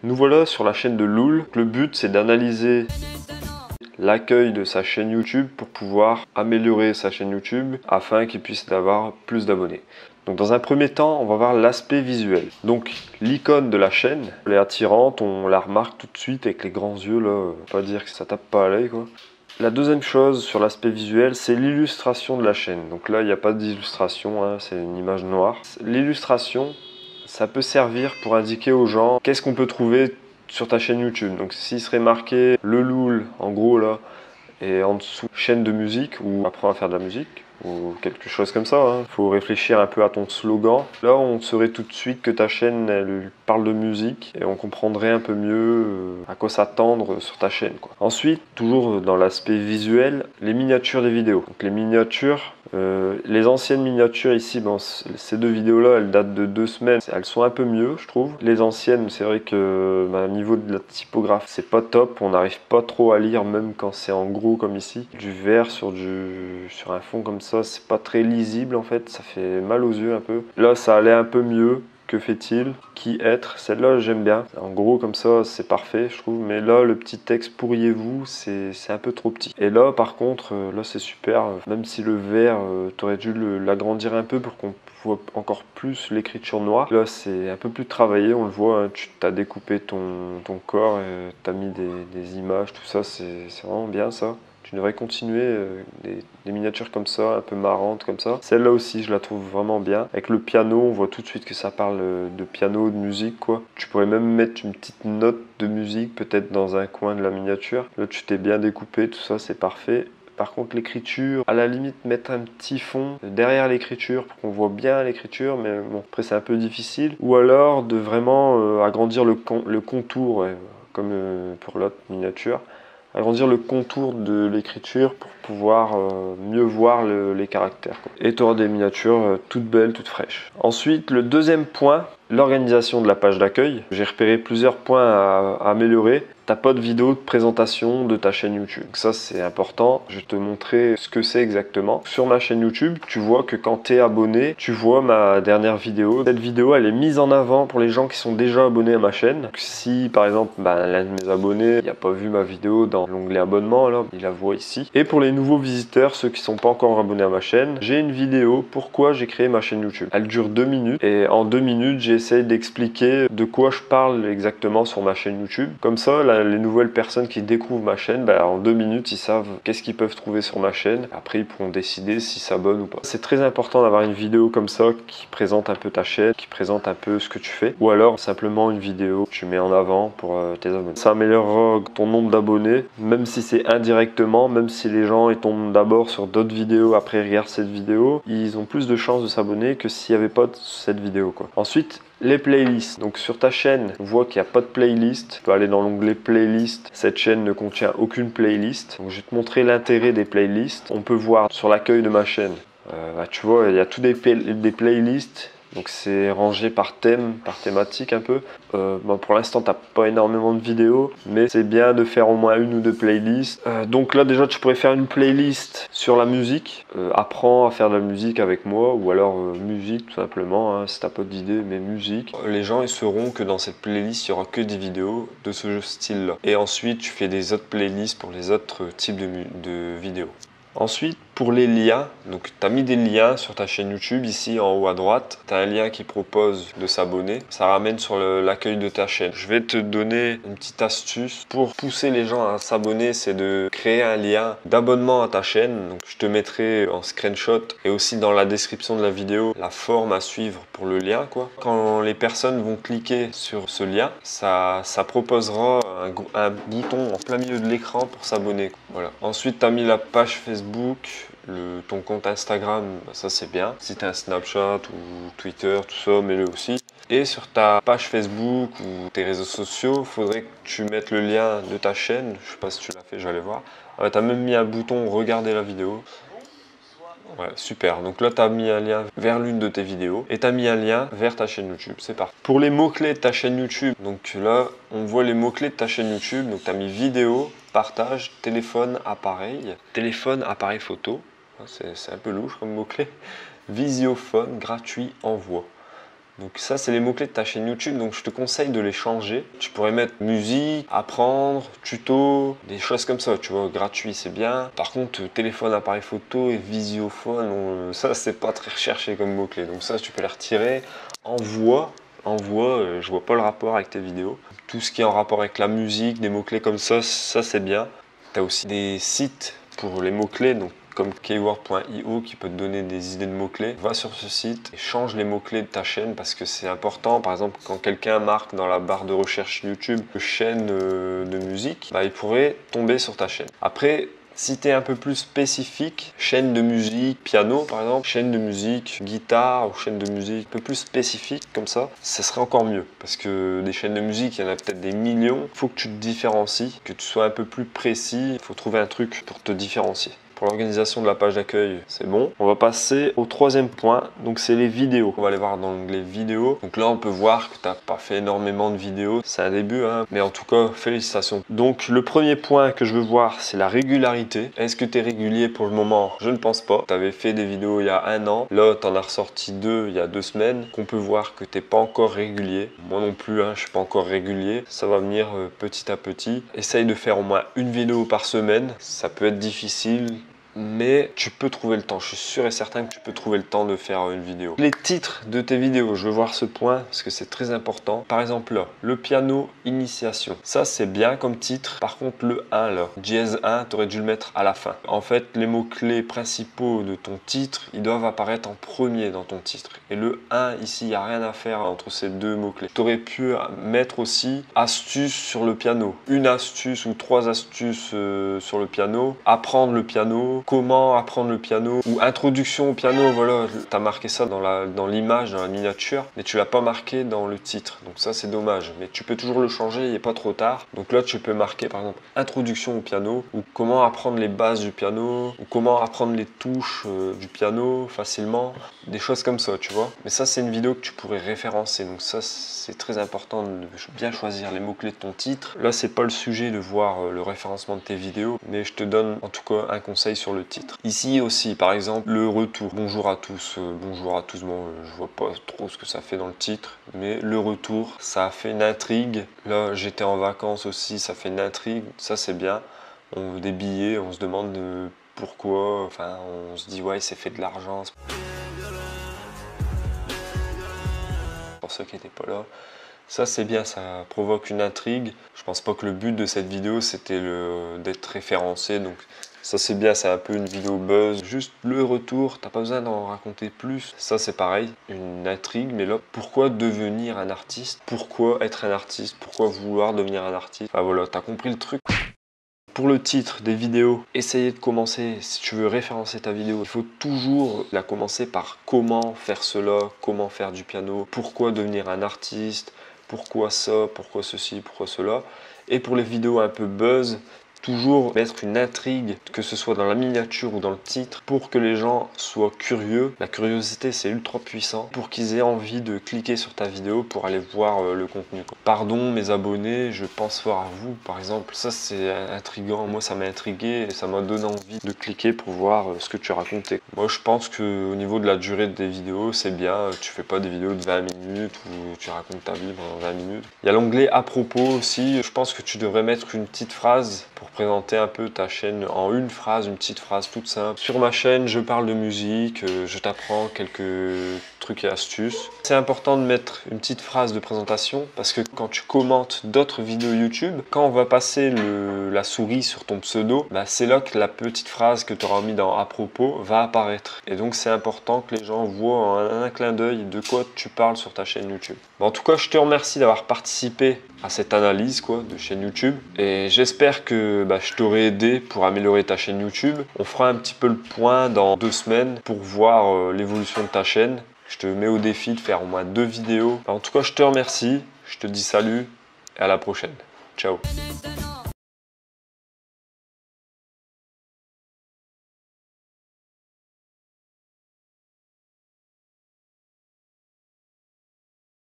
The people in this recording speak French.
Nous voilà sur la chaîne de Loul. Le but c'est d'analyser l'accueil de sa chaîne YouTube pour pouvoir améliorer sa chaîne YouTube afin qu'il puisse avoir plus d'abonnés. Donc dans un premier temps, on va voir l'aspect visuel. Donc l'icône de la chaîne, elle est attirante, on la remarque tout de suite avec les grands yeux là, on va pas dire que ça tape pas à l'œil quoi. La deuxième chose sur l'aspect visuel, c'est l'illustration de la chaîne. Donc là, il n'y a pas d'illustration, hein, c'est une image noire. L'illustration, ça peut servir pour indiquer aux gens qu'est-ce qu'on peut trouver sur ta chaîne YouTube. Donc s'il serait marqué le Loul en gros là, et en dessous chaîne de musique ou apprends à faire de la musique ou quelque chose comme ça. Il faut réfléchir un peu à ton slogan. Là, on saurait tout de suite que ta chaîne elle parle de musique et on comprendrait un peu mieux à quoi s'attendre sur ta chaîne, quoi. Ensuite, toujours dans l'aspect visuel, les miniatures des vidéos. Donc les miniatures, les anciennes miniatures ici, bon, ces deux vidéos-là, elles datent de 2 semaines. Elles sont un peu mieux, je trouve. Les anciennes, c'est vrai que au niveau de la typographie, c'est pas top. On n'arrive pas trop à lire, même quand c'est en gros comme ici. Du vert sur un fond comme ça, c'est pas très lisible en fait. Ça fait mal aux yeux un peu. Là, ça allait un peu mieux. Que fait-il? Qui être? Celle-là, j'aime bien. En gros, comme ça, c'est parfait, je trouve. Mais là, le petit texte pourriez-vous, c'est un peu trop petit. Et là, par contre, là, c'est super. Même si le vert, tu aurais dû l'agrandir un peu pour qu'on voit encore plus l'écriture noire. Là, c'est un peu plus travaillé, on le voit. Hein, tu as découpé ton corps, tu as mis des images, tout ça. C'est vraiment bien, ça. Tu devrais continuer des miniatures comme ça, un peu marrantes comme ça. Celle-là aussi, je la trouve vraiment bien. Avec le piano, on voit tout de suite que ça parle de piano, de musique, quoi. Tu pourrais même mettre une petite note de musique, peut-être dans un coin de la miniature. Là, tu t'es bien découpé, tout ça, c'est parfait. Par contre, l'écriture, à la limite, mettre un petit fond derrière l'écriture pour qu'on voit bien l'écriture, mais bon, après, c'est un peu difficile. Ou alors, de vraiment agrandir le contour, ouais, comme pour l'autre miniature. Agrandir le contour de l'écriture pour pouvoir mieux voir les caractères, quoi. Et tu auras des miniatures toutes belles, toutes fraîches. Ensuite, le deuxième point, l'organisation de la page d'accueil. J'ai repéré plusieurs points à améliorer. T'as pas de vidéo de présentation de ta chaîne YouTube. Donc ça, c'est important. Je vais te montrer ce que c'est exactement. Sur ma chaîne YouTube, tu vois que quand tu es abonné, tu vois ma dernière vidéo. Cette vidéo, elle est mise en avant pour les gens qui sont déjà abonnés à ma chaîne. Donc si, par exemple, l'un de mes abonnés n'a pas vu ma vidéo dans l'onglet abonnement, là, il la voit ici. Et pour les nouveaux visiteurs, ceux qui sont pas encore abonnés à ma chaîne, j'ai une vidéo pourquoi j'ai créé ma chaîne YouTube. Elle dure 2 minutes et en 2 minutes, j'essaie d'expliquer de quoi je parle exactement sur ma chaîne YouTube. Comme ça, les nouvelles personnes qui découvrent ma chaîne, en 2 minutes, ils savent qu'est-ce qu'ils peuvent trouver sur ma chaîne. Après, ils pourront décider s'ils s'abonnent ou pas. C'est très important d'avoir une vidéo comme ça qui présente un peu ta chaîne, qui présente un peu ce que tu fais. Ou alors, simplement une vidéo que tu mets en avant pour tes abonnés. Ça améliorera ton nombre d'abonnés, même si c'est indirectement, même si les gens ils tombent d'abord sur d'autres vidéos, après ils regardent cette vidéo, ils ont plus de chances de s'abonner que s'il n'y avait pas cette vidéo, quoi. Ensuite, les playlists. Donc sur ta chaîne, on voit qu'il n'y a pas de playlist. Tu peux aller dans l'onglet playlist. Cette chaîne ne contient aucune playlist. Donc je vais te montrer l'intérêt des playlists. On peut voir sur l'accueil de ma chaîne. Tu vois, il y a tous des playlists. Donc c'est rangé par thème, par thématique un peu. Pour l'instant, t'as pas énormément de vidéos, mais c'est bien de faire au moins 1 ou 2 playlists. Donc là déjà, tu pourrais faire une playlist sur la musique. Apprends à faire de la musique avec moi, ou alors musique tout simplement, hein, si t'as pas d'idée, mais musique. Les gens ils sauront que dans cette playlist, il y aura que des vidéos de ce style-là. Et ensuite, tu fais des autres playlists pour les autres types de vidéos. Ensuite, pour les liens, donc tu as mis des liens sur ta chaîne YouTube, ici en haut à droite, tu as un lien qui propose de s'abonner, ça ramène sur l'accueil de ta chaîne. Je vais te donner une petite astuce pour pousser les gens à s'abonner, c'est de créer un lien d'abonnement à ta chaîne. Donc je te mettrai en screenshot et aussi dans la description de la vidéo la forme à suivre pour le lien, quoi. Quand les personnes vont cliquer sur ce lien, ça proposera un bouton en plein milieu de l'écran pour s'abonner. Voilà. Ensuite, tu as mis la page Facebook, ton compte Instagram, ça c'est bien. Si tu as un Snapchat ou Twitter, tout ça, mets-le aussi. Et sur ta page Facebook ou tes réseaux sociaux, il faudrait que tu mettes le lien de ta chaîne. Je sais pas si tu l'as fait, je vais aller voir. Tu as même mis un bouton regarder la vidéo. Ouais, super. Donc là, tu as mis un lien vers l'une de tes vidéos et tu as mis un lien vers ta chaîne YouTube. C'est parti. Pour les mots-clés de ta chaîne YouTube, donc là, on voit les mots-clés de ta chaîne YouTube. Donc tu as mis vidéo, partage, téléphone, appareil photo. C'est un peu louche comme mot-clé. Visiophone, gratuit, envoi. Donc ça, c'est les mots-clés de ta chaîne YouTube, donc je te conseille de les changer. Tu pourrais mettre musique, apprendre, tuto, des choses comme ça, tu vois, gratuit, c'est bien. Par contre, téléphone, appareil photo et visiophone, ça, c'est pas très recherché comme mots-clés. Donc ça, tu peux les retirer. Envoie, je vois pas le rapport avec tes vidéos. Tout ce qui est en rapport avec la musique, des mots-clés comme ça c'est bien. Tu as aussi des sites pour les mots-clés, donc comme keyword.io qui peut te donner des idées de mots-clés. Va sur ce site et change les mots-clés de ta chaîne parce que c'est important. Par exemple, quand quelqu'un marque dans la barre de recherche YouTube chaîne de musique, bah, il pourrait tomber sur ta chaîne. Après, si tu es un peu plus spécifique, chaîne de musique, piano par exemple, chaîne de musique, guitare ou chaîne de musique un peu plus spécifique comme ça serait encore mieux. Parce que des chaînes de musique, il y en a peut-être des millions. Il faut que tu te différencies, que tu sois un peu plus précis. Il faut trouver un truc pour te différencier. Pour l'organisation de la page d'accueil, c'est bon. On va passer au troisième point, donc c'est les vidéos. On va aller voir dans l'onglet vidéo. Donc là, on peut voir que tu n'as pas fait énormément de vidéos. C'est un début, hein, mais en tout cas, félicitations. Donc le premier point que je veux voir, c'est la régularité. Est-ce que tu es régulier pour le moment? Je ne pense pas. Tu avais fait des vidéos il y a 1 an. Là, tu en as ressorti 2 il y a 2 semaines. On peut voir que tu n'es pas encore régulier. Moi non plus, hein, je ne suis pas encore régulier. Ça va venir petit à petit. Essaye de faire au moins une vidéo par semaine. Ça peut être difficile, mais tu peux trouver le temps. Je suis sûr et certain que tu peux trouver le temps de faire une vidéo. Les titres de tes vidéos, je veux voir ce point parce que c'est très important. Par exemple là, le piano initiation. Ça c'est bien comme titre. Par contre le 1 là, dièse 1, tu aurais dû le mettre à la fin. En fait, les mots-clés principaux de ton titre, ils doivent apparaître en premier dans ton titre. Et le 1 ici, il n'y a rien à faire entre ces deux mots-clés. Tu aurais pu mettre aussi astuce sur le piano. Une astuce ou 3 astuces sur le piano. Apprendre le piano. Comment apprendre le piano ou introduction au piano, voilà, tu as marqué ça dans l'image, dans la miniature, mais tu l'as pas marqué dans le titre, donc ça c'est dommage, mais tu peux toujours le changer, il n'est pas trop tard. Donc là tu peux marquer par exemple introduction au piano ou comment apprendre les bases du piano ou comment apprendre les touches du piano facilement, des choses comme ça, tu vois. Mais ça c'est une vidéo que tu pourrais référencer, donc ça c'est très important de bien choisir les mots-clés de ton titre. Là c'est pas le sujet de voir le référencement de tes vidéos, mais je te donne en tout cas un conseil sur le titre. Ici aussi, par exemple, le retour. Bonjour à tous. Bonjour à tous. Bon, je vois pas trop ce que ça fait dans le titre, mais le retour, ça a fait une intrigue. Là, j'étais en vacances aussi, ça fait une intrigue. Ça, c'est bien. On veut des billets, on se demande pourquoi. Enfin, on se dit, ouais, il s'est fait de l'argent. Pour ceux qui n'étaient pas là. Ça c'est bien, ça provoque une intrigue. Je pense pas que le but de cette vidéo c'était d'être référencé, donc ça c'est bien, c'est un peu une vidéo buzz. Juste le retour, t'as pas besoin d'en raconter plus. Ça c'est pareil, une intrigue, mais là, pourquoi devenir un artiste? Pourquoi être un artiste? Pourquoi vouloir devenir un artiste? Enfin voilà, t'as compris le truc. Pour le titre des vidéos, essayez de commencer, si tu veux référencer ta vidéo, il faut toujours la commencer par comment faire cela, comment faire du piano, pourquoi devenir un artiste, pourquoi ça, pourquoi ceci, pourquoi cela. Et pour les vidéos un peu buzz, toujours mettre une intrigue, que ce soit dans la miniature ou dans le titre, pour que les gens soient curieux. La curiosité, c'est ultra puissant, pour qu'ils aient envie de cliquer sur ta vidéo pour aller voir le contenu. Pardon mes abonnés, je pense fort à vous, par exemple. Ça, c'est intriguant. Moi, ça m'a intrigué et ça m'a donné envie de cliquer pour voir ce que tu racontais. Moi, je pense qu'au niveau de la durée des vidéos, c'est bien. Tu fais pas des vidéos de 20 minutes où tu racontes ta vie pendant 20 minutes. Il y a l'onglet à propos aussi. Je pense que tu devrais mettre une petite phrase pour présenter un peu ta chaîne en une phrase, une petite phrase toute simple. Sur ma chaîne, je parle de musique, je t'apprends quelques trucs et astuces. C'est important de mettre une petite phrase de présentation parce que quand tu commentes d'autres vidéos YouTube, quand on va passer la souris sur ton pseudo, bah c'est là que la petite phrase que tu auras mis dans à propos va apparaître. Et donc c'est important que les gens voient en un clin d'œil de quoi tu parles sur ta chaîne YouTube. En tout cas, je te remercie d'avoir participé à cette analyse de chaîne YouTube et j'espère que je t'aurai aidé pour améliorer ta chaîne YouTube. On fera un petit peu le point dans 2 semaines pour voir l'évolution de ta chaîne. Je te mets au défi de faire au moins 2 vidéos. En tout cas, je te remercie, je te dis salut et à la prochaine. Ciao.